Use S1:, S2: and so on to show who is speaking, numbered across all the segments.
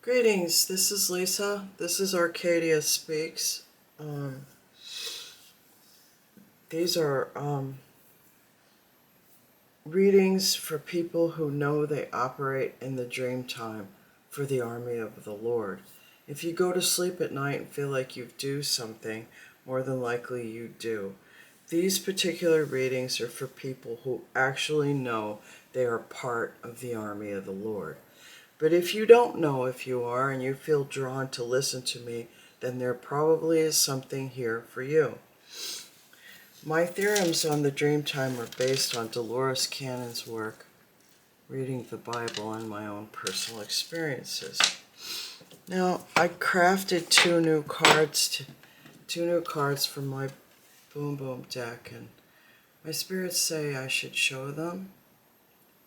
S1: Greetings, this is Lisa. This is Arcadia Speaks. These are readings for people who know they operate in the dream time for the army of the Lord. If you go to sleep at night and feel like you do something, more than likely you do. These particular readings are for people who actually know they are part of the army of the Lord. But if you don't know if you are and you feel drawn to listen to me, then there probably is something here for you. My theorems on the dream time are based on Dolores Cannon's work, reading the Bible, and my own personal experiences. Now, I crafted two new cards for my Boom Boom deck, and my spirits say I should show them.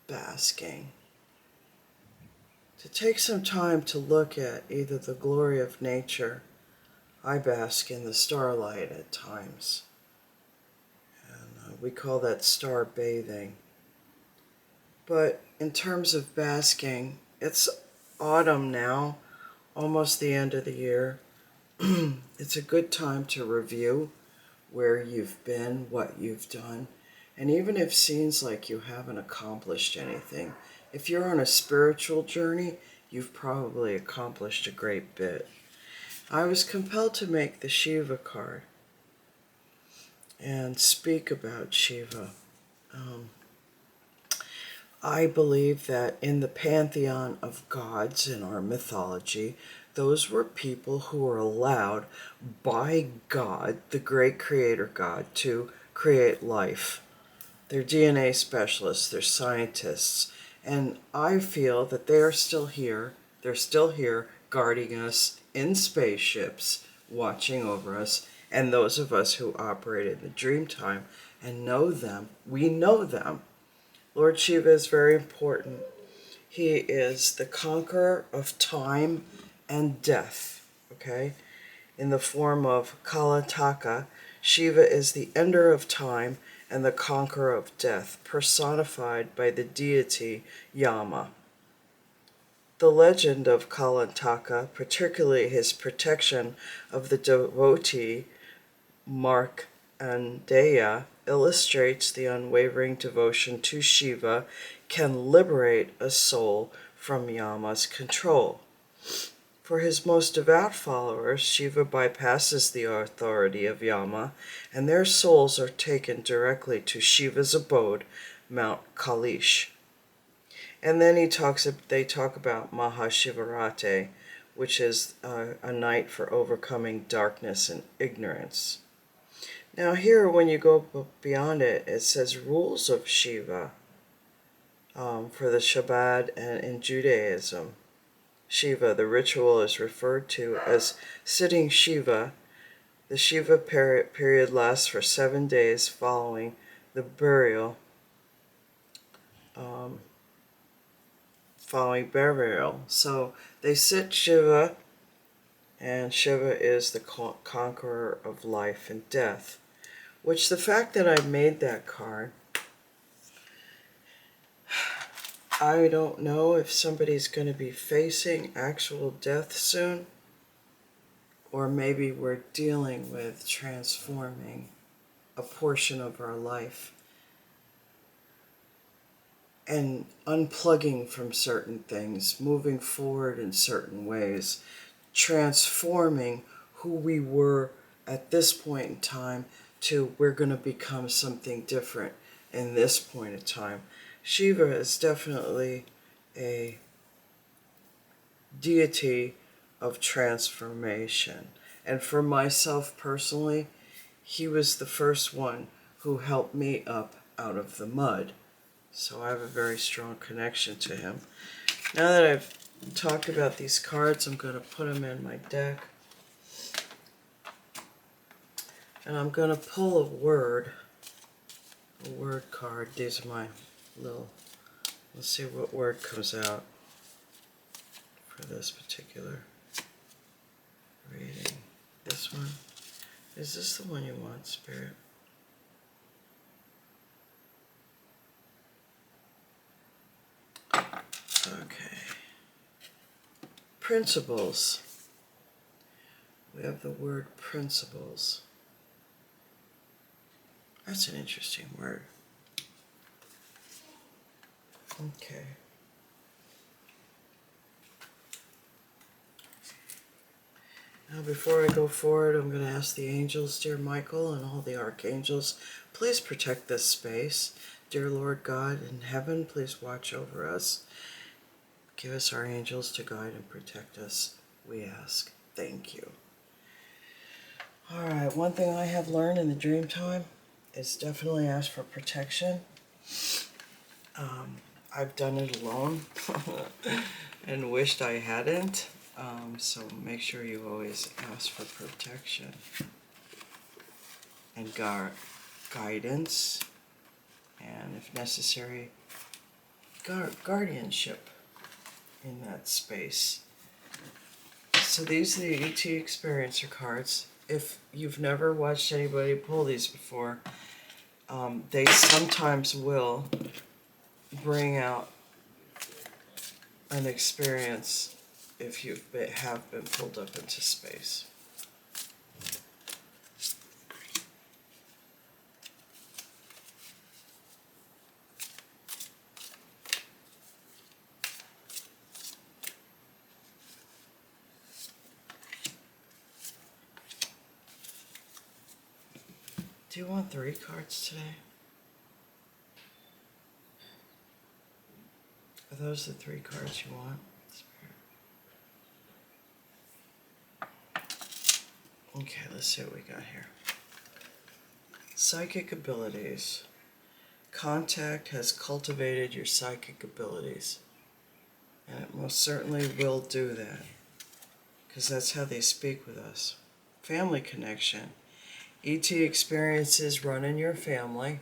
S1: Basking. To take some time to look at either the glory of nature. I bask in the starlight at times, and we call that star bathing. But in terms of basking, it's autumn now, almost the end of the year. It's a good time to review where you've been, what you've done, and even if it seems like you haven't accomplished anything, if you're on a spiritual journey, you've probably accomplished a great bit. I was compelled to make the Shiva card and speak about Shiva. I believe that in the pantheon of gods in our mythology, those were people who were allowed by God, the great creator God, to create life. They're DNA specialists, they're scientists, and I feel that they are still here. They're still here guarding us in spaceships, watching over us, and those of us who operate in the dream time and know them, we know them. Lord Shiva is very important. He is the conqueror of time and death, okay? In the form of Kalataka, Shiva is the ender of time and the conqueror of death, personified by the deity Yama. The legend of Kalataka, particularly his protection of the devotee Markandeya, illustrates the unwavering devotion to Shiva can liberate a soul from Yama's control. For his most devout followers, Shiva bypasses the authority of Yama, and their souls are taken directly to Shiva's abode, Mount Kailash. And then they talk about Mahashivarati, which is a night for overcoming darkness and ignorance. Now here, when you go beyond it, it says rules of Shiva for the Shabbat and in Judaism. Shiva, the ritual is referred to as sitting Shiva. The Shiva period lasts for 7 days following the burial. So they sit Shiva, and Shiva is the conqueror of life and death. Which the fact that I made that card, I don't know if somebody's going to be facing actual death soon, or maybe we're dealing with transforming a portion of our life and unplugging from certain things, moving forward in certain ways, transforming who we were at this point in time to we're going to become something different in this point in time. Shiva is definitely a deity of transformation. And for myself personally, he was the first one who helped me up out of the mud. So I have a very strong connection to him. Now that I've talked about these cards, I'm going to put them in my deck. And I'm going to pull a word card. These are my little, let's see what word comes out for this particular reading. This one. Is this the one you want, Spirit? Okay. Principles. We have the word principles. That's an interesting word. Okay. Now before I go forward, I'm going to ask the angels, dear Michael and all the archangels, please protect this space. Dear Lord God in heaven, please watch over us. Give us our angels to guide and protect us, we ask. Thank you. All right, one thing I have learned in the dream time is definitely ask for protection. I've done it alone and wished I hadn't. So make sure you always ask for protection and guidance, and if necessary, guardianship in that space. So these are the ET Experiencer cards. If you've never watched anybody pull these before, they sometimes will bring out an experience if you have been pulled up into space. Do you want 3 cards today? Are those the 3 cards you want? Okay, let's see what we got here. Psychic abilities. Contact has cultivated your psychic abilities. And it most certainly will do that, because that's how they speak with us. Family connection. ET experiences run in your family.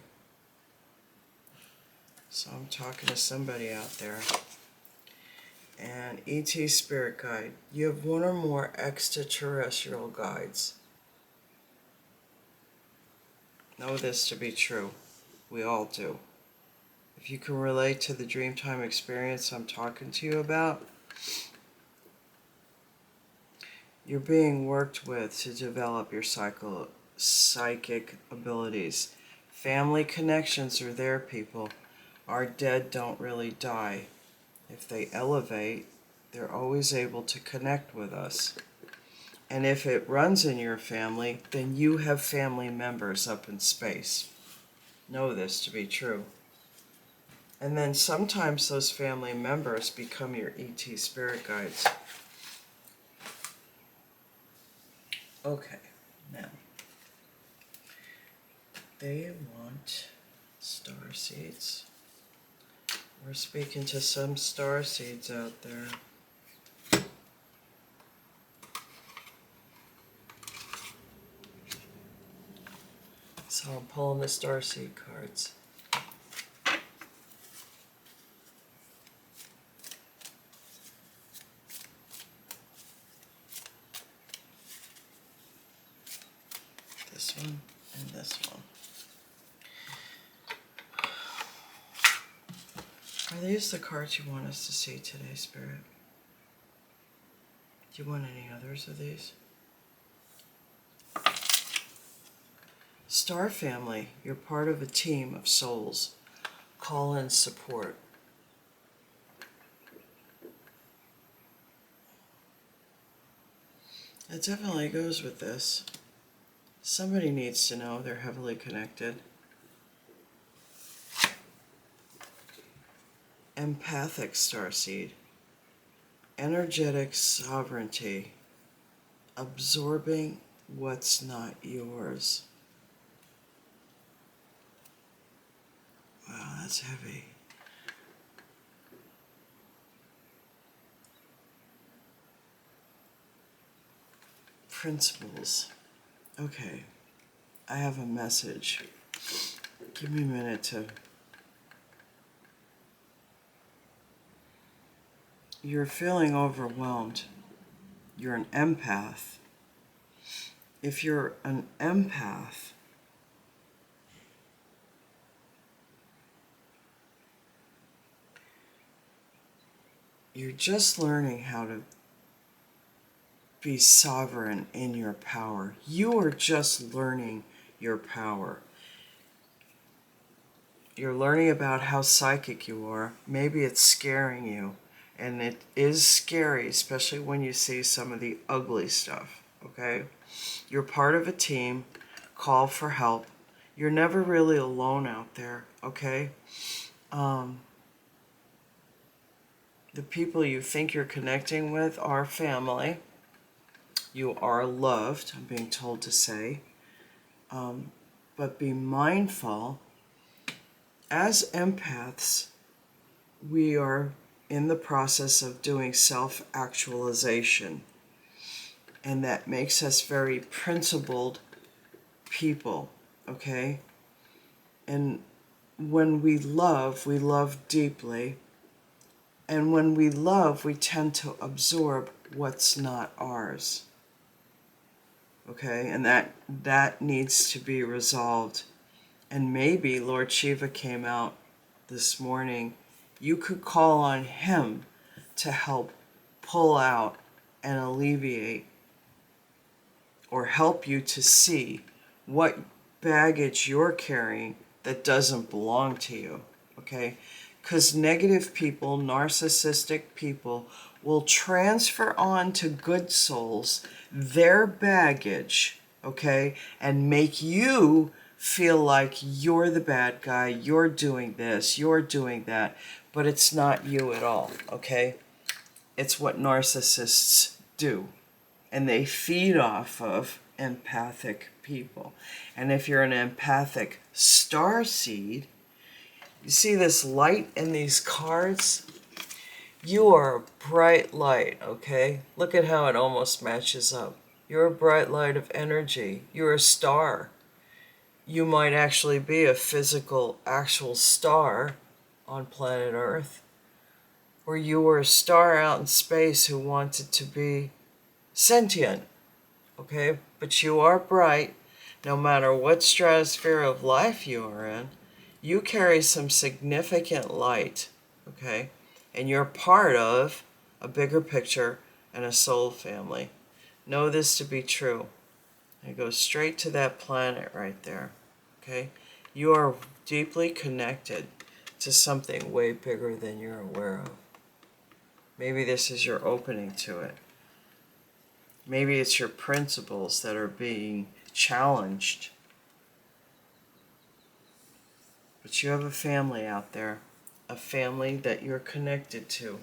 S1: So I'm talking to somebody out there. And ET spirit guide. You have 1 or more extraterrestrial guides. Know this to be true. We all do. If you can relate to the Dreamtime experience I'm talking to you about, you're being worked with to develop your psychic abilities. Family connections are there, people. Our dead don't really die. If they elevate, they're always able to connect with us. And if it runs in your family, then you have family members up in space. Know this to be true. And then sometimes those family members become your ET spirit guides. Okay, now, they want star seeds. We're speaking to some star seeds out there. So I'm pulling the star seed cards. This one and this one. Are these the cards you want us to see today, Spirit? Do you want any others of these? Star family, you're part of a team of souls. Call in support. It definitely goes with this. Somebody needs to know they're heavily connected. Empathic starseed. Energetic sovereignty. Absorbing what's not yours. Wow, that's heavy. Principles. Okay, I have a message. Give me a minute to... You're feeling overwhelmed. You're an empath. If you're an empath, you're just learning how to be sovereign in your power. You are just learning your power. You're learning about how psychic you are. Maybe it's scaring you. And it is scary, especially when you see some of the ugly stuff, okay? You're part of a team. Call for help. You're never really alone out there, okay? The people you think you're connecting with are family. You are loved, I'm being told to say. But be mindful. As empaths, we are in the process of doing self-actualization. And that makes us very principled people, okay? And when we love deeply. And when we love, we tend to absorb what's not ours. Okay? And that needs to be resolved. And maybe Lord Shiva came out this morning. You could call on him to help pull out and alleviate or help you to see what baggage you're carrying that doesn't belong to you, okay? Because negative people, narcissistic people, will transfer on to good souls their baggage, okay? And make you feel like you're the bad guy, you're doing this, you're doing that, but it's not you at all, okay? It's what narcissists do. And they feed off of empathic people. And if you're an empathic star seed, you see this light in these cards? You are a bright light, okay? Look at how it almost matches up. You're a bright light of energy. You're a star. You might actually be a physical, actual star on planet Earth. Or you were a star out in space who wanted to be sentient, okay? But you are bright. No matter what stratosphere of life you are in, you carry some significant light, okay? And you're part of a bigger picture and a soul family. Know this to be true. It goes straight to that planet right there, okay? You are deeply connected to something way bigger than you're aware of. Maybe this is your opening to it. Maybe it's your principles that are being challenged. But you have a family out there, a family that you're connected to.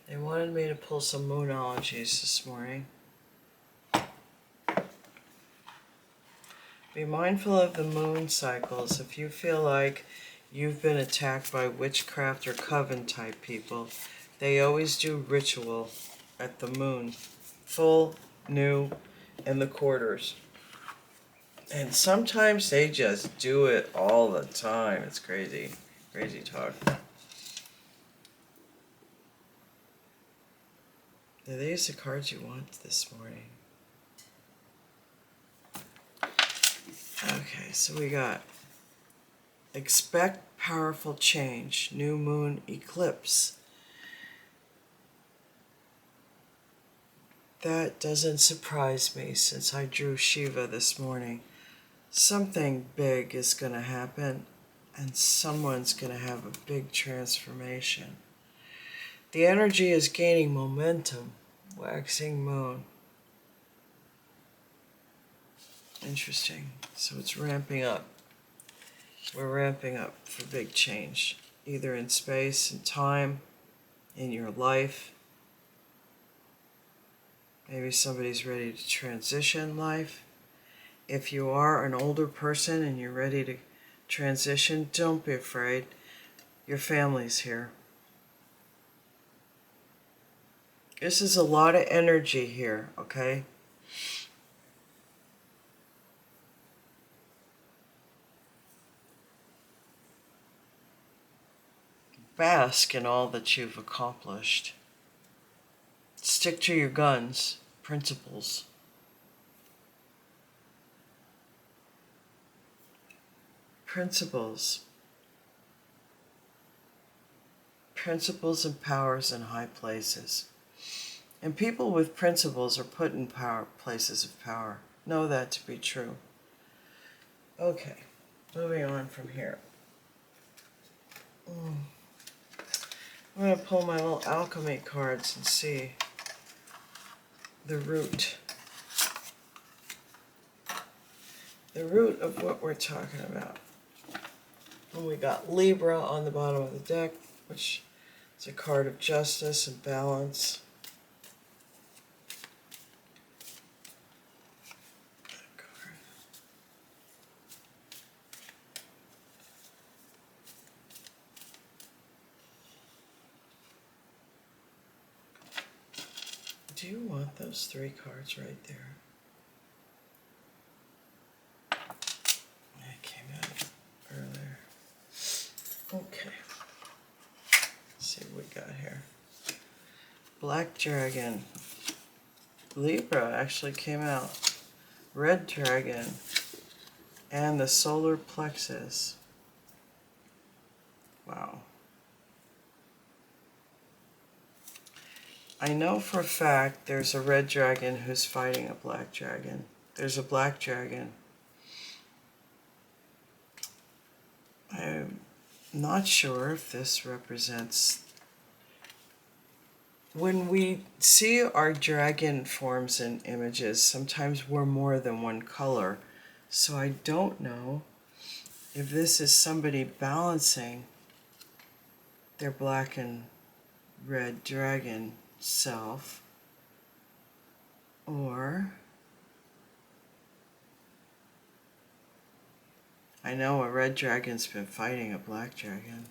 S1: They wanted me to pull some moonologies this morning. Be mindful of the moon cycles. If you feel like you've been attacked by witchcraft or coven type people, they always do ritual at the moon, full, new, and the quarters. And sometimes they just do it all the time. It's crazy. Crazy talk. Are these the cards you want this morning? Okay, so we got expect powerful change, new moon eclipse. That doesn't surprise me since I drew Shiva this morning. Something big is going to happen and someone's going to have a big transformation. The energy is gaining momentum, waxing moon. Interesting. So it's ramping up. We're ramping up for big change, either in space and time, in your life. Maybe somebody's ready to transition life. If you are an older person and you're ready to transition, don't be afraid. Your family's here. This is a lot of energy here, okay? Bask in all that you've accomplished. Stick to your guns. principles. Principles. Principles and powers in high places. And people with principles are put in places of power. Know that to be true. Okay, moving on from here. I'm going to pull my little alchemy cards and see the root. The root of what we're talking about. And we got Libra on the bottom of the deck, which is a card of justice and balance. Do you want those 3 cards right there? That came out earlier. Okay. Let's see what we got here. Black Dragon. Libra actually came out. Red Dragon. And the solar plexus. Wow. I know for a fact there's a red dragon who's fighting a black dragon. There's a black dragon. I'm not sure if this represents... When we see our dragon forms in images, sometimes we're more than one color. So I don't know if this is somebody balancing their black and red dragon self, or I know a red dragon's been fighting a black dragon.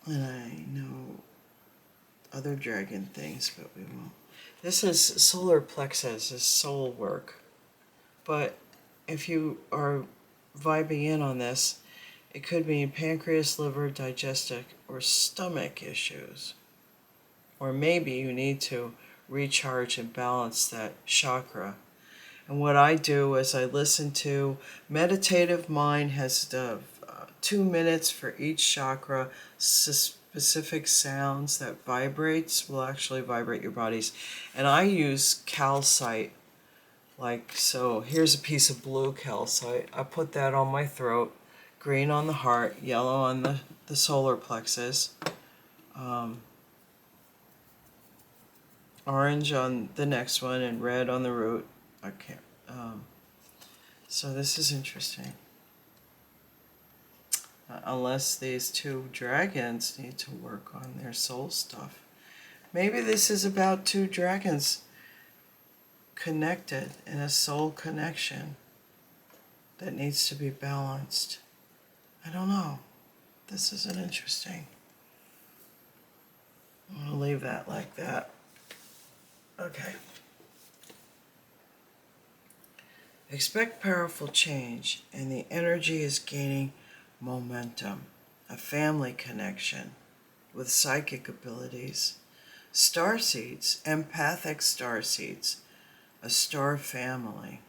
S1: And I know other dragon things, but we won't. This is solar plexus, is soul work. But if you are vibing in on this, it could mean pancreas, liver, digestive, or stomach issues. Or maybe you need to recharge and balance that chakra. And what I do is I listen to Meditative Mind has 2 minutes for each chakra, specific sounds that vibrates will actually vibrate your bodies. And I use calcite. Like so, here's a piece of blue calcite. I put that on my throat. Green on the heart, yellow on the solar plexus, orange on the next one, and red on the root. Okay. So this is interesting. Unless these 2 dragons need to work on their soul stuff. Maybe this is about 2 dragons connected in a soul connection that needs to be balanced. I don't know. This isn't interesting. I'm going to leave that like that. Okay. Expect powerful change, and the energy is gaining momentum. A family connection with psychic abilities. Starseeds, empathic starseeds. A star family.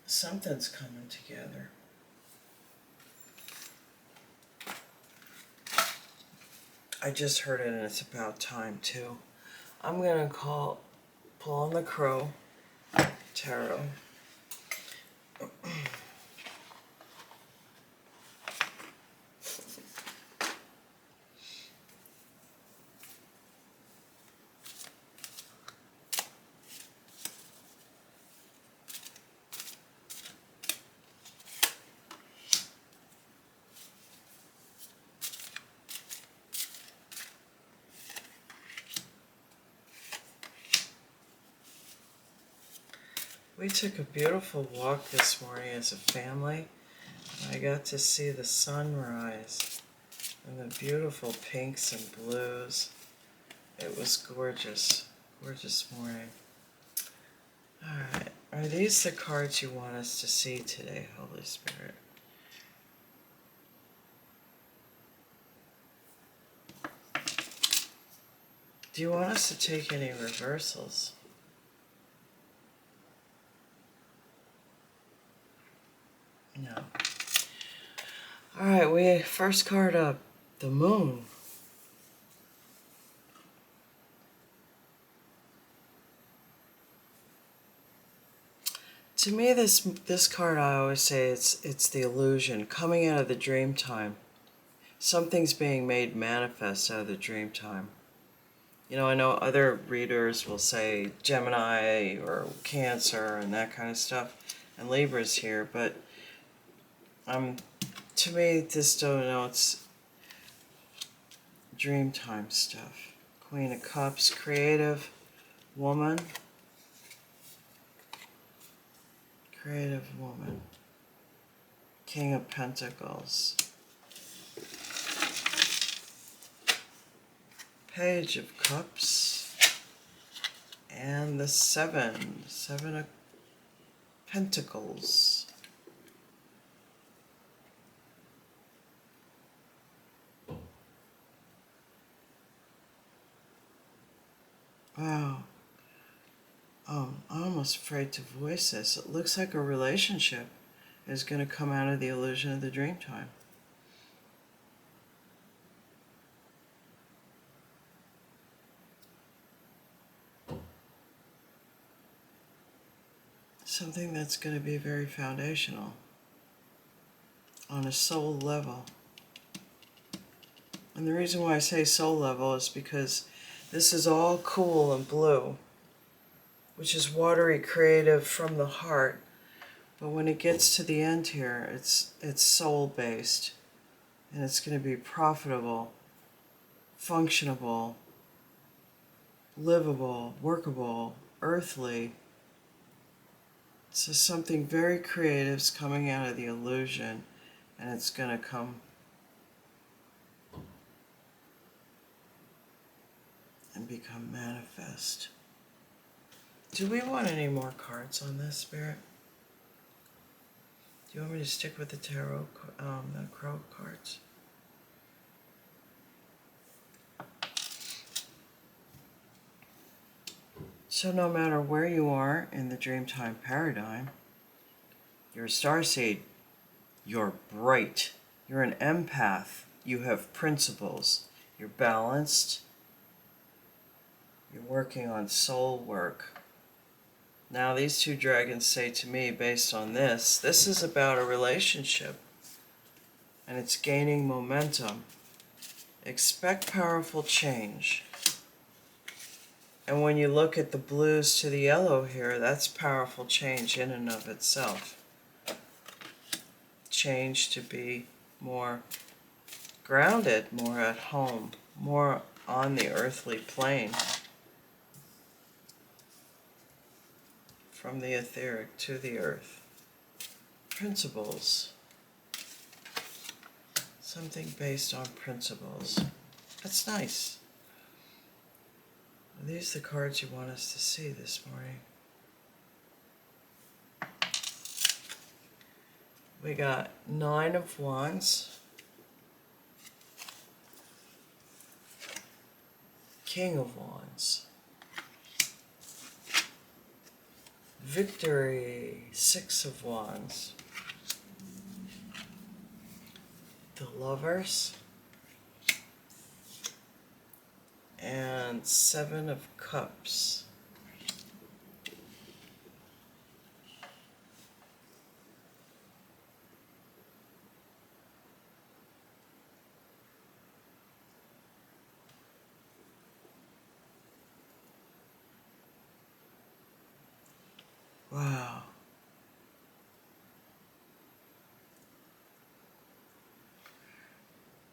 S1: Something's coming together. I just heard it and it's about time too. I'm going to pull on the Crow Tarot. We took a beautiful walk this morning as a family. I got to see the sunrise and the beautiful pinks and blues. It was gorgeous, gorgeous morning. All right, are these the cards you want us to see today, Holy Spirit? Do you want us to take any reversals? No. All right, we first card up, the Moon. To me, this card, I always say it's the illusion coming out of the dream time. Something's being made manifest out of the dream time. You know, I know other readers will say Gemini or Cancer and that kind of stuff, and Libra's here, but to me, this denotes dreamtime stuff. Queen of Cups, creative woman. Creative woman. King of Pentacles. Page of Cups. And the Seven of Pentacles. Wow. I'm almost afraid to voice this. It looks like a relationship is going to come out of the illusion of the dream time. Something that's going to be very foundational on a soul level. And the reason why I say soul level is because this is all cool and blue, which is watery, creative from the heart. But when it gets to the end here, it's soul-based, and it's going to be profitable, functionable, livable, workable, earthly. So something very creative is coming out of the illusion, and it's going to come and become manifest. Do we want any more cards on this, Spirit? Do you want me to stick with the tarot, the crow cards? So no matter where you are in the Dreamtime paradigm, you're a starseed, you're bright, you're an empath, you have principles, you're balanced, you're working on soul work. Now these two dragons say to me, based on this is about a relationship, and it's gaining momentum. Expect powerful change. And when you look at the blues to the yellow here, that's powerful change in and of itself. Change to be more grounded, more at home, more on the earthly plane. From the etheric to the earth. Principles. Something based on principles. That's nice. Are these the cards you want us to see this morning? We got 9 of Wands, King of Wands, Victory, 6 of Wands, the Lovers, and 7 of Cups. Wow.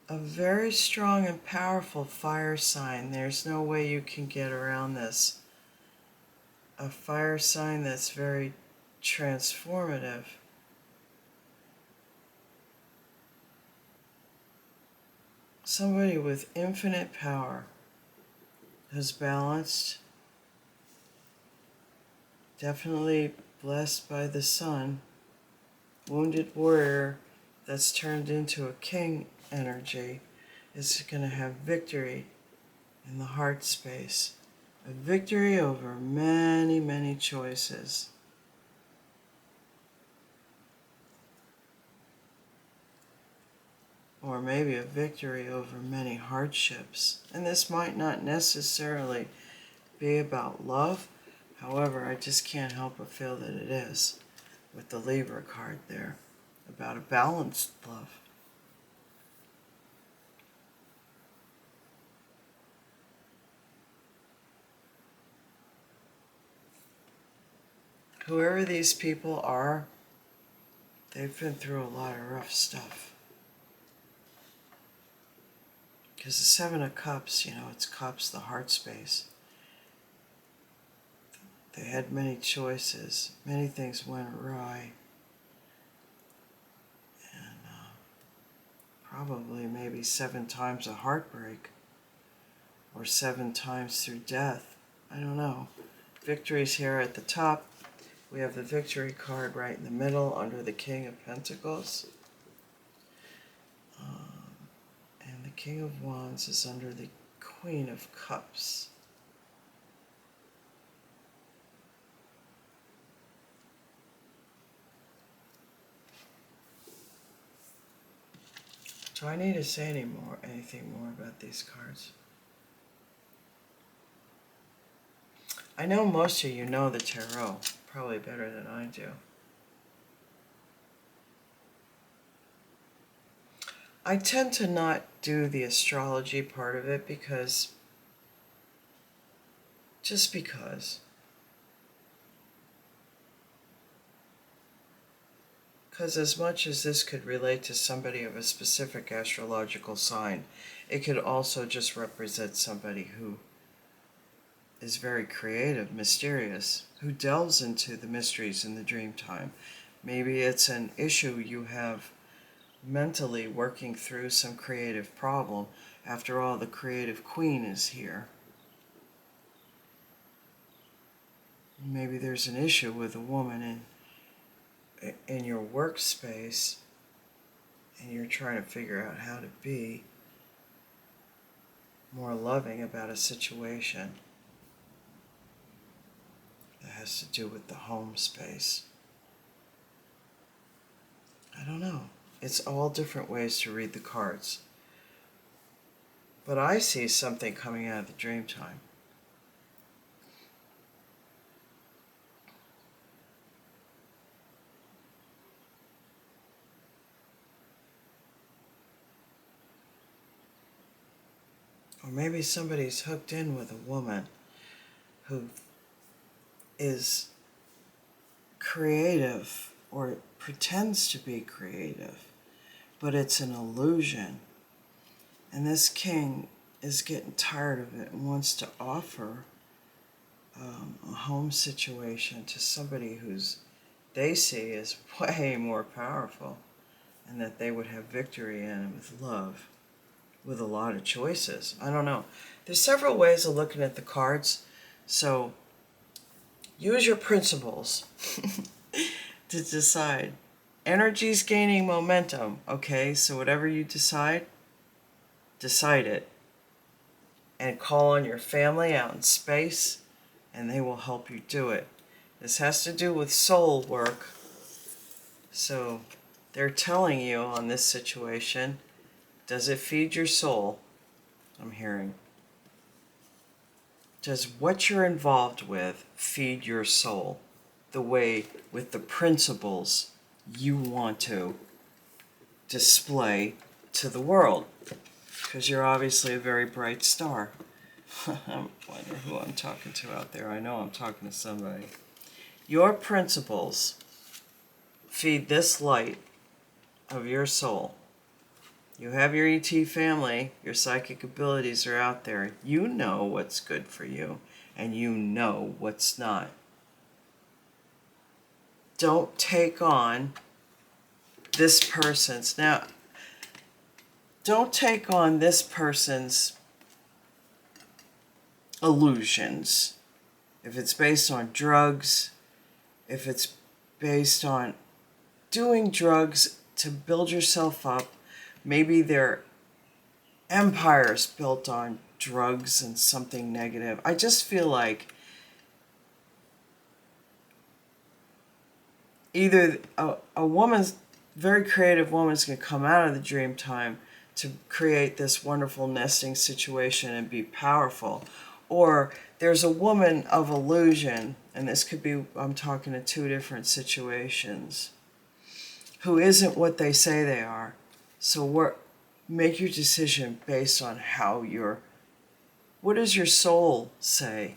S1: A very strong and powerful fire sign. There's no way you can get around this. A fire sign that's very transformative. Somebody with infinite power who's balanced, definitely blessed by the sun, wounded warrior that's turned into a king energy is going to have victory in the heart space. A victory over many, many choices. Or maybe a victory over many hardships. And this might not necessarily be about love. However, I just can't help but feel that it is, with the Libra card there, about a balanced love. Whoever these people are, they've been through a lot of rough stuff. Because the Seven of Cups, it's cups, the heart space. They had many choices. Many things went awry. And probably maybe 7 times a heartbreak. Or 7 times through death. I don't know. Victories here at the top. We have the victory card right in the middle under the King of Pentacles. And the King of Wands is under the Queen of Cups. Do I need to say anything more about these cards? I know most of you know the tarot, probably better than I do. I tend to not do the astrology part of it because, just because. Because as much as this could relate to somebody of a specific astrological sign, it could also just represent somebody who is very creative, mysterious, who delves into the mysteries in the dream time. Maybe it's an issue you have mentally working through some creative problem. After all, the creative queen is here. Maybe there's an issue with a woman in your workspace, and you're trying to figure out how to be more loving about a situation that has to do with the home space. I don't know. It's all different ways to read the cards. But I see something coming out of the dream time. Or maybe somebody's hooked in with a woman who is creative or pretends to be creative, but it's an illusion. And this king is getting tired of it and wants to offer a home situation to somebody who's they see as way more powerful, and that they would have victory in with love, with a lot of choices. I don't know. There's several ways of looking at the cards, so use your principles to decide. Energy's gaining momentum, okay? So whatever you decide it. And call on your family out in space, and they will help you do it. This has to do with soul work. So they're telling you on this situation, does it feed your soul? I'm hearing. Does what you're involved with feed your soul the way with the principles you want to display to the world? Because you're obviously a very bright star. I wonder who I'm talking to out there. I know I'm talking to somebody. Your principles feed this light of your soul. You have your ET family, your psychic abilities are out there. You know what's good for you, and you know what's not. Don't take on this person's, don't take on this person's illusions. If it's based on drugs, if it's based on doing drugs to build yourself up, maybe their empires built on drugs and something negative. I just feel like either a woman's, very creative woman's going to come out of the dream time to create this wonderful nesting situation and be powerful, or there's a woman of illusion, and this could be, I'm talking to two different situations, who isn't what they say they are. So make your decision based on what does your soul say?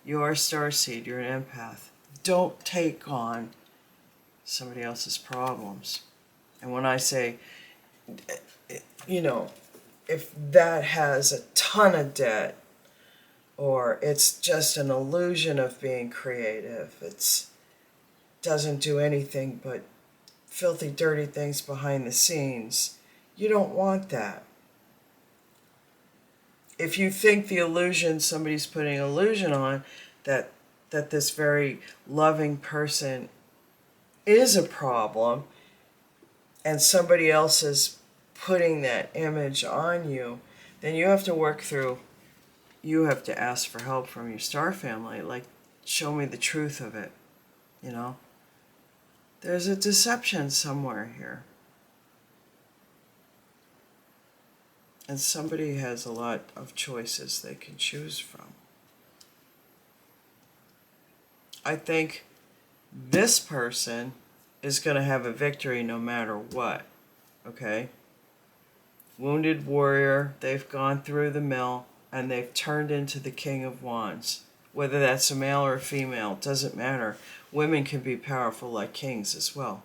S1: You are a starseed, you're an empath. Don't take on somebody else's problems. And when I say, if that has a ton of debt, or it's just an illusion of being creative, it doesn't do anything but filthy, dirty things behind the scenes, you don't want that. If you think the illusion, somebody's putting illusion on, that this very loving person is a problem, and somebody else is putting that image on you, then you have to ask for help from your star family. Like, show me the truth of it, There's a deception somewhere here. And somebody has a lot of choices they can choose from. I think this person is going to have a victory no matter what, okay? Wounded warrior, they've gone through the mill, and they've turned into the King of Wands. Whether that's a male or a female, doesn't matter. Women can be powerful like kings as well.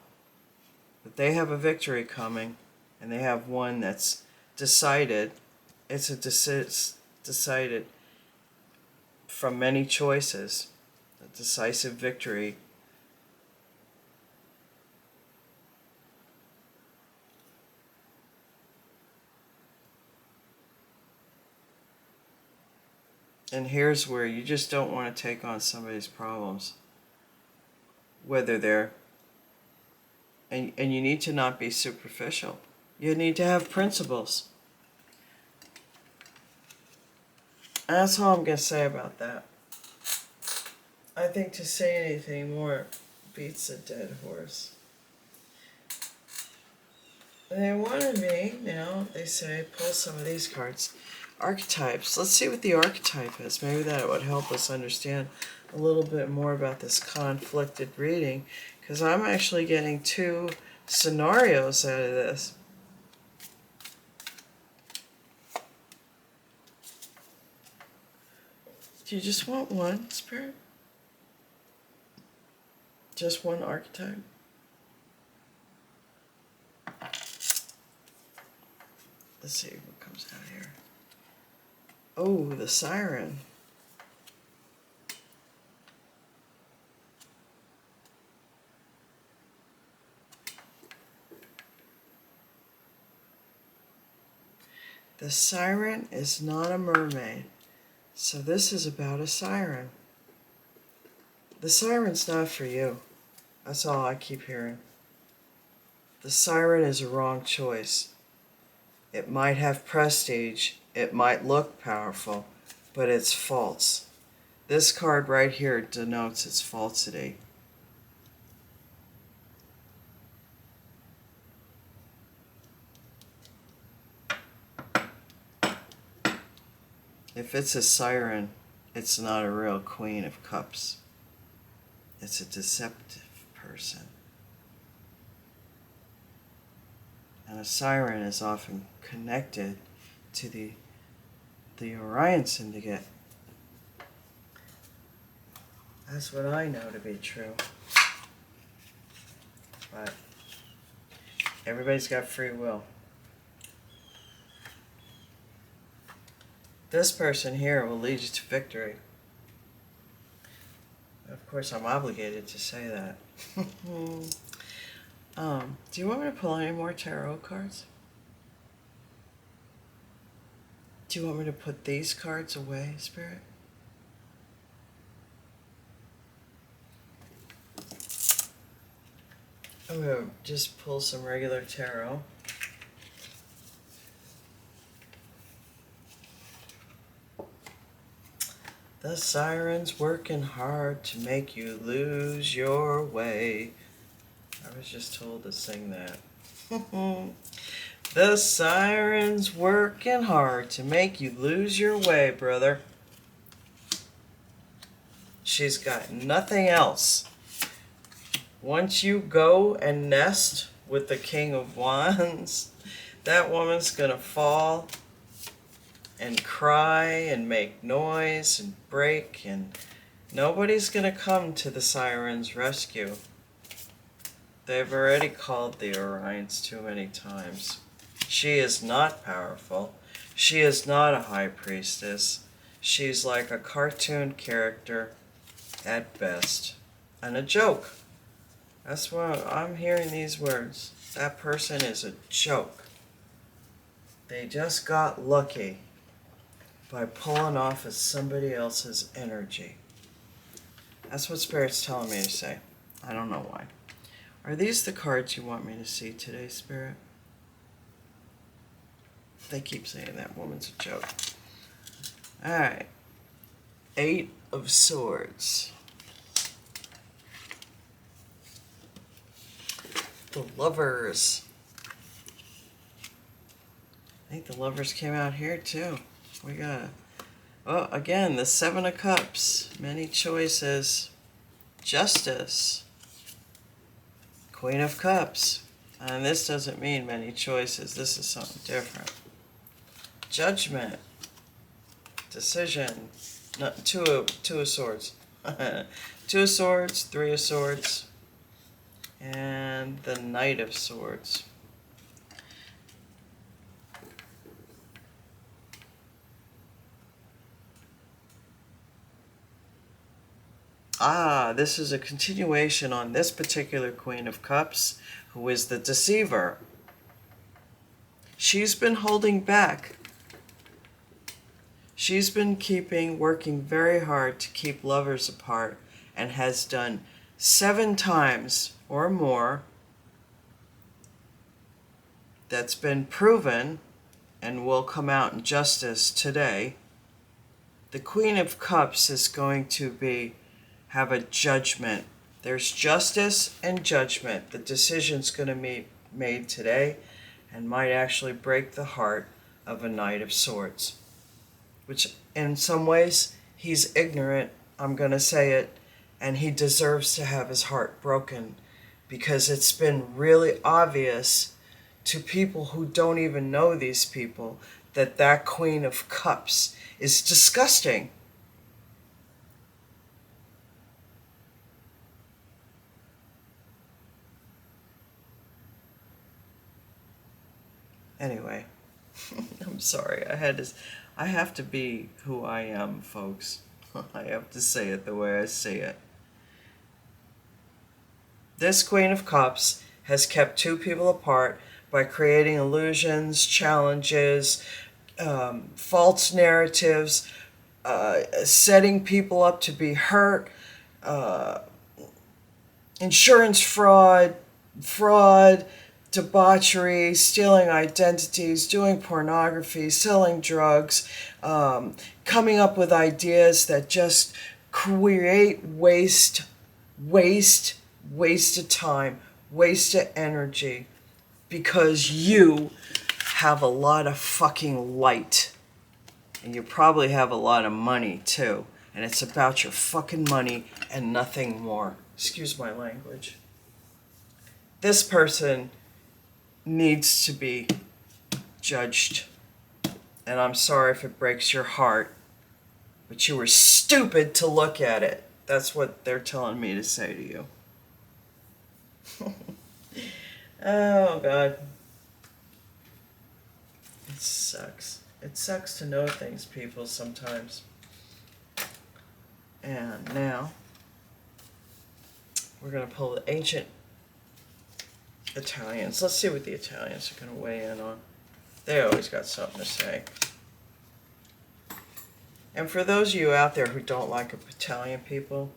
S1: But they have a victory coming, and they have one that's decided. It's decided from many choices, a decisive victory. And here's where you just don't want to take on somebody's problems. Whether they're... And you need to not be superficial. You need to have principles. And that's all I'm going to say about that. I think to say anything more beats a dead horse. And they wanted me, they say, pull some of these cards. Archetypes. Let's see what the archetype is. Maybe that would help us understand a little bit more about this conflicted reading, because I'm actually getting two scenarios out of this. Do you just want one, Spirit? Just one archetype? Let's see what comes out here. Oh, the Siren. The Siren is not a mermaid. So this is about a siren. The siren's not for you. That's all I keep hearing. The siren is a wrong choice. It might have prestige, it might look powerful, but it's false. This card right here denotes its falsity. If it's a siren, it's not a real Queen of Cups. It's a deceptive person. And a siren is often connected to the Orion Syndicate. That's what I know to be true. But everybody's got free will. This person here will lead you to victory. Of course, I'm obligated to say that. Do you want me to pull any more tarot cards? Do you want me to put these cards away, Spirit? I'm going to just pull some regular tarot. The siren's working hard to make you lose your way. I was just told to sing that. The siren's working hard to make you lose your way, brother. She's got nothing else. Once you go and nest with the King of Wands, that woman's gonna fall and cry and make noise and break, and nobody's gonna come to the siren's rescue. They've already called the Orions too many times. She is not powerful. She is not a high priestess. She's like a cartoon character at best, and a joke. That's why I'm hearing these words. That person is a joke. They just got lucky by pulling off as somebody else's energy. That's what Spirit's telling me to say. I don't know why. Are these the cards you want me to see today, Spirit? They keep saying that woman's a joke. Alright. 8 of Swords. The Lovers. I think the Lovers came out here too. We got, oh, again, the 7 of Cups. Many choices. Justice. Queen of Cups. And this doesn't mean many choices. This is something different. Judgment. Decision. No, two of Swords. 2 of Swords, 3 of Swords. And the Knight of Swords. Ah, this is a continuation on this particular Queen of Cups, who is the deceiver. She's been holding back. She's been working very hard to keep lovers apart, and has done 7 times or more. That's been proven and will come out in justice today. The Queen of Cups is going to have a judgment. There's justice and judgment. The decision's going to be made today and might actually break the heart of a Knight of Swords. Which, in some ways, he's ignorant, I'm going to say it, and he deserves to have his heart broken, because it's been really obvious to people who don't even know these people that that Queen of Cups is disgusting. Anyway, I'm sorry. I have to be who I am, folks. I have to say it the way I see it. This Queen of Cups has kept 2 people apart by creating illusions, challenges, false narratives, setting people up to be hurt, insurance fraud, debauchery, stealing identities, doing pornography, selling drugs, coming up with ideas that just create waste of time, waste of energy, because you have a lot of fucking light. And you probably have a lot of money too. And it's about your fucking money and nothing more. Excuse my language. This person needs to be judged. And I'm sorry if it breaks your heart, but you were stupid to look at it. That's what they're telling me to say to you. Oh, God. It sucks. It sucks to know things, people, sometimes. And now, we're going to pull the ancient Italians. Let's see what the Italians are going to weigh in on. They always got something to say. And for those of you out there who don't like Italian people,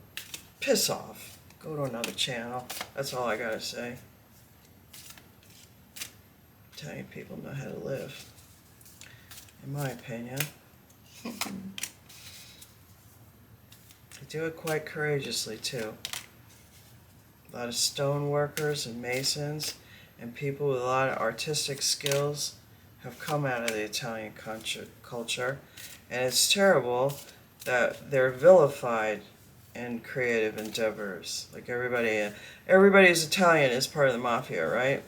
S1: piss off. Go to another channel. That's all I got to say. Italian people know how to live, in my opinion. do it quite courageously, too. A lot of stone workers and masons and people with a lot of artistic skills have come out of the Italian culture. And it's terrible that they're vilified in creative endeavors. Like everybody who's Italian is part of the mafia, right?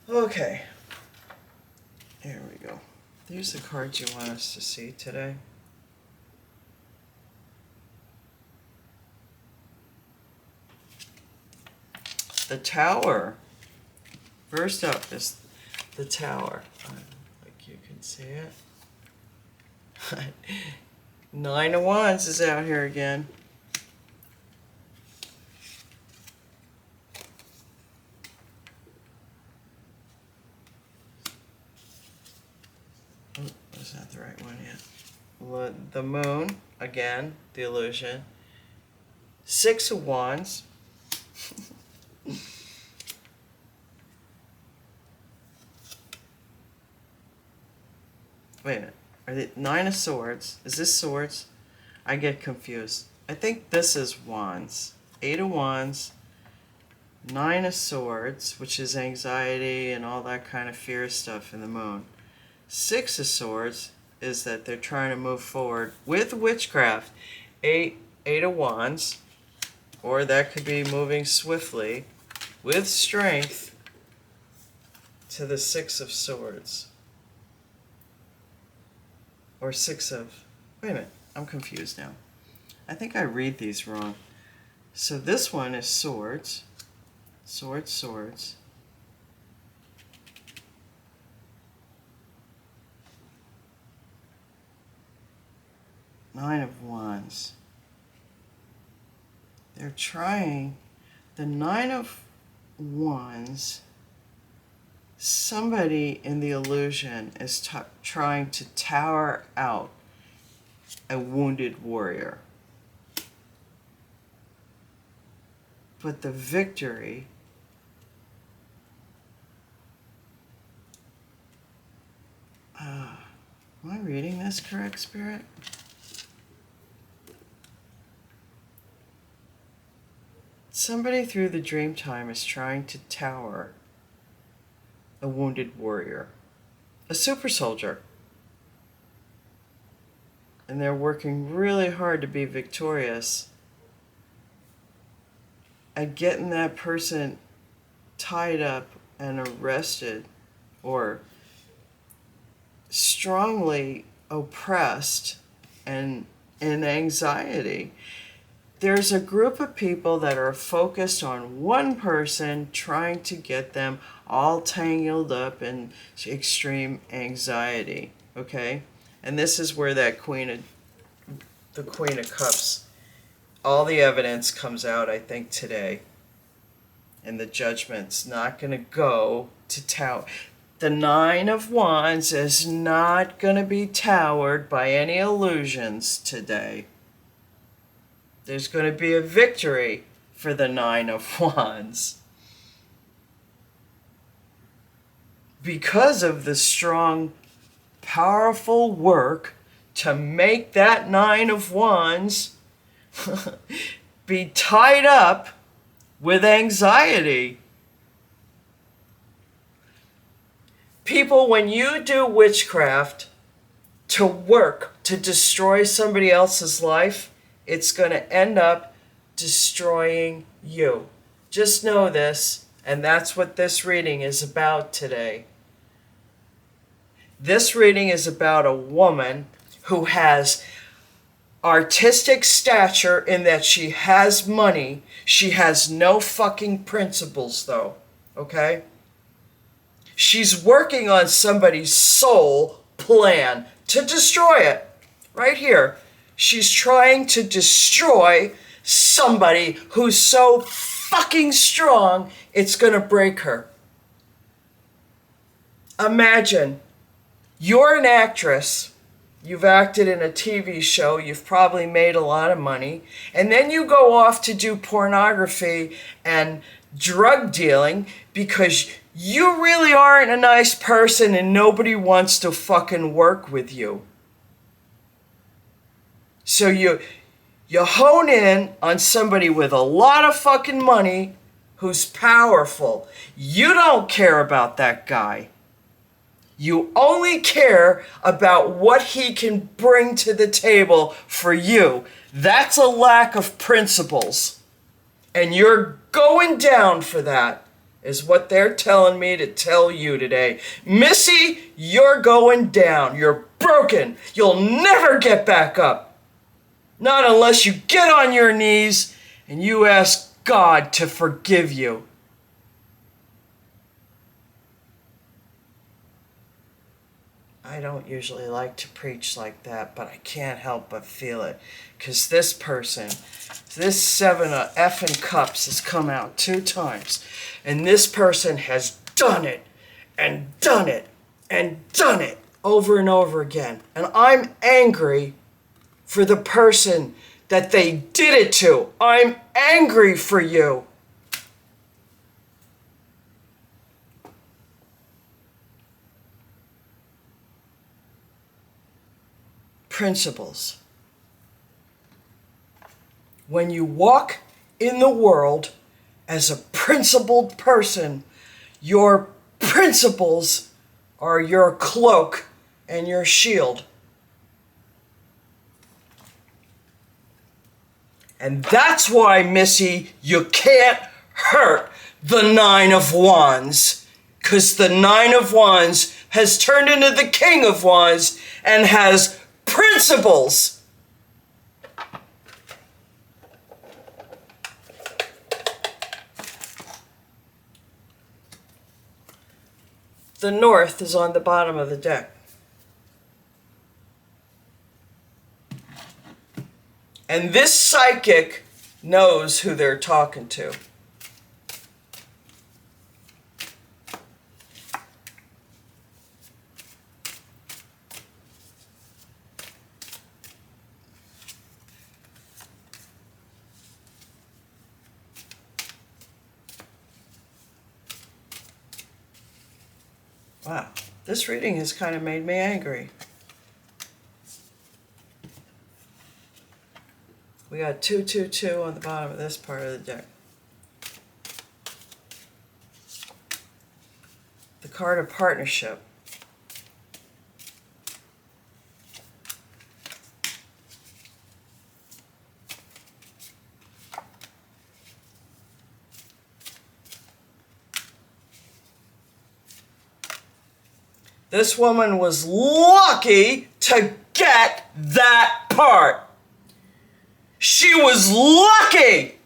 S1: Okay. Here we go. Here's the cards you want us to see today. The Tower. First up is the Tower. Like you can see it. 9 of Wands is out here again. Oh, that's not the right one yet. The Moon, again, the illusion. 6 of Wands. Wait a minute. Are they 9 of Swords? Is this Swords? I get confused. I think this is Wands. 8 of Wands. 9 of Swords, which is anxiety and all that kind of fear stuff in the Moon. 6 of Swords is that they're trying to move forward with witchcraft. 8 of Wands, or that could be moving swiftly with strength to the 6 of Swords. Or 6 of... Wait a minute, I'm confused now. I think I read these wrong. So this one is Swords. Swords, Swords. Nine of Wands. They're trying... The 9 of Wands... Somebody in the illusion is trying to tower out a wounded warrior. But the victory am I reading this correct, Spirit? Somebody through the dream time is trying to tower a wounded warrior, a super soldier. And they're working really hard to be victorious at getting that person tied up and arrested or strongly oppressed and in anxiety. There's a group of people that are focused on one person, trying to get them all tangled up in extreme anxiety, okay? And this is where that Queen of Cups, all the evidence comes out, I think, today. And the judgment's not going to go to tower. The 9 of Wands is not going to be towered by any illusions today. There's going to be a victory for the 9 of Wands. Because of the strong, powerful work to make that 9 of Wands be tied up with anxiety. People, when you do witchcraft to work to destroy somebody else's life, it's going to end up destroying you. Just know this, and that's what this reading is about today. This reading is about a woman who has artistic stature in that she has money. She has no fucking principles, though, okay? She's working on somebody's soul plan to destroy it. Right here. She's trying to destroy somebody who's so fucking strong, it's going to break her. Imagine, you're an actress. You've acted in a TV show. You've probably made a lot of money. And then you go off to do pornography and drug dealing because you really aren't a nice person and nobody wants to fucking work with you. So you hone in on somebody with a lot of fucking money who's powerful. You don't care about that guy. You only care about what he can bring to the table for you. That's a lack of principles. And you're going down for that, is what they're telling me to tell you today. Missy, you're going down. You're broken. You'll never get back up. Not unless you get on your knees and you ask God to forgive you. I don't usually like to preach like that, but I can't help but feel it. Because this person, this 7 of effing cups has come out 2 times. And this person has done it, and done it, and done it over and over again. And I'm angry for the person that they did it to. I'm angry for you. Principles. When you walk in the world as a principled person, your principles are your cloak and your shield. And that's why, Missy, you can't hurt the 9 of Wands. Because the 9 of Wands has turned into the King of Wands and has principles. The North is on the bottom of the deck. And this psychic knows who they're talking to. Wow, this reading has kind of made me angry. We got 222 on the bottom of this part of the deck. The card of partnership. This woman was lucky to get that part. She was lucky.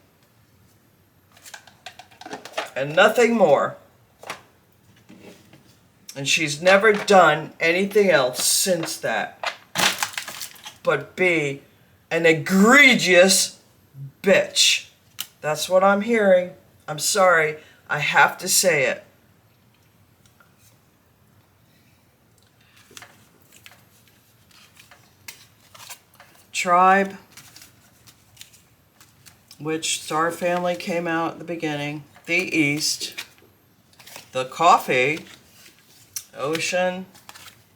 S1: And nothing more. And she's never done anything else since that but be an egregious bitch. That's what I'm hearing. I'm sorry. I have to say it. Tribe, which Star Family came out at the beginning. The East. The Coffee. Ocean.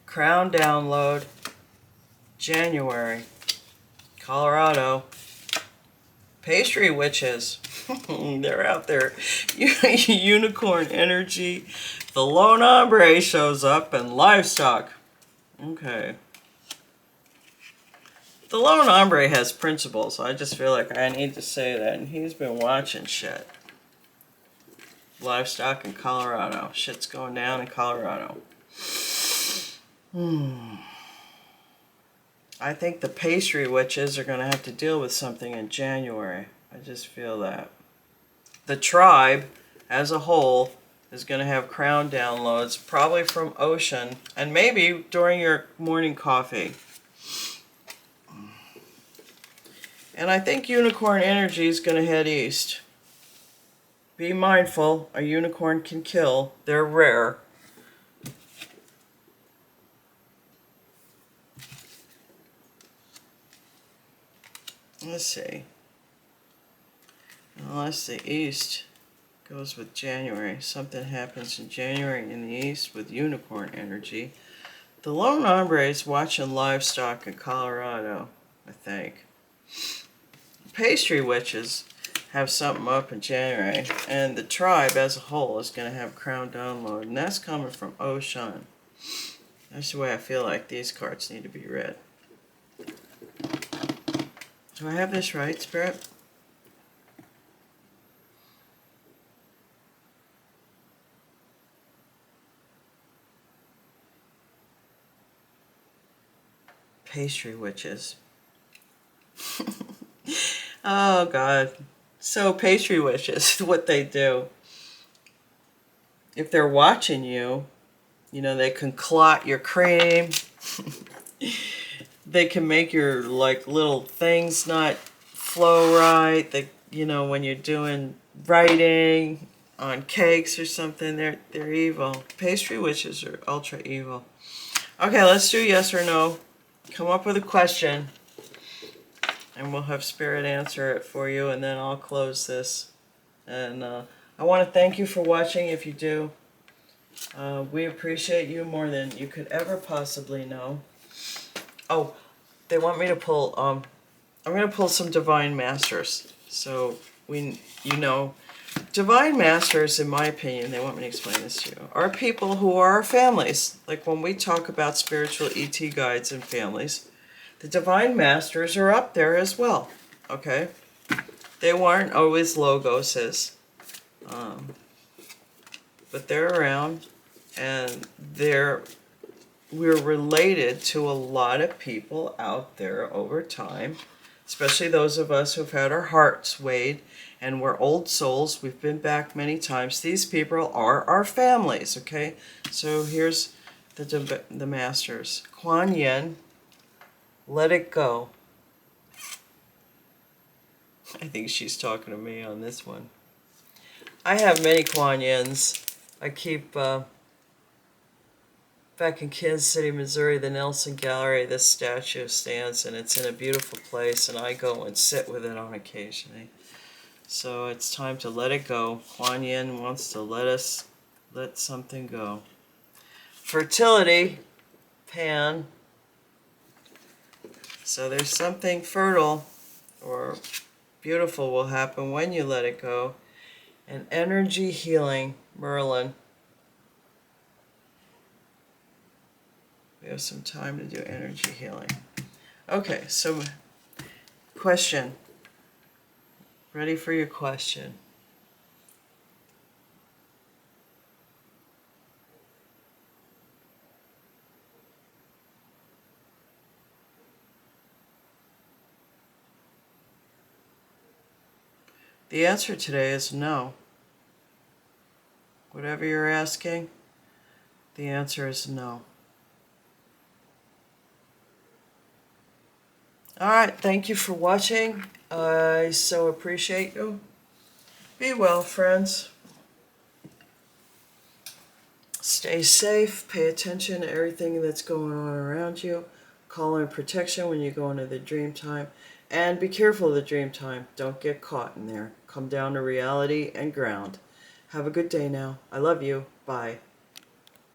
S1: Crown Download. January. Colorado. Pastry Witches. They're out there. Unicorn Energy. The Lone Hombre shows up, and Livestock. Okay. The Lone Hombre has principles. I just feel like I need to say that. And he's been watching shit. Livestock in Colorado. Shit's going down in Colorado. I think the Pastry Witches are going to have to deal with something in January. I just feel that. The Tribe, as a whole, is going to have crown downloads, probably from Ocean, and maybe during your morning coffee. And I think Unicorn Energy is going to head east. Be mindful, a unicorn can kill. They're rare. Let's see. Unless the east goes with January. Something happens in January in the east with unicorn energy. The Lone Hombre is watching livestock in Colorado, I think. Pastry witches have something up in January, and the tribe as a whole is going to have crown download, and that's coming from Oshan. That's the way I feel like these cards need to be read. Do I have this right, Spirit? Pastry witches. Oh, God. So pastry witches, what they do, if they're watching you, you know, they can clot your cream. They can make your, like, little things not flow right. They, you know, when you're doing writing on cakes or something, they're evil. Pastry witches are ultra evil. Okay, let's do yes or no. Come up with a question, and we'll have Spirit answer it for you, and then I'll close this. And I want to thank you for watching. If you do, we appreciate you more than you could ever possibly know. Oh, they want me to pull, I'm going to pull some Divine Masters. So, Divine Masters, in my opinion, they want me to explain this to you, are people who are our families. Like when we talk about spiritual ET guides and families, the Divine Masters are up there as well, okay? They weren't always logoses, but they're around, and we're related to a lot of people out there over time, especially those of us who've had our hearts weighed, and we're old souls. We've been back many times. These people are our families, okay? So here's the Masters. Kuan Yin, let it go. I think she's talking to me on this one. I have many Kuan Yins. I keep... back in Kansas City, Missouri, the Nelson Gallery, this statue stands, and it's in a beautiful place, and I go and sit with it on occasion. So it's time to let it go. Kuan Yin wants to let something go. Fertility, Pan. So there's something fertile or beautiful will happen when you let it go. And energy healing, Merlin. We have some time to do energy healing. Okay, so question. Ready for your question. The answer today is no. Whatever you're asking, the answer is no. Alright, thank you for watching. I so appreciate you. Be well, friends. Stay safe. Pay attention to everything that's going on around you. Call in protection when you go into the dream time. And be careful of the dream time. Don't get caught in there. Come down to reality and ground. Have a good day now. I love you. Bye.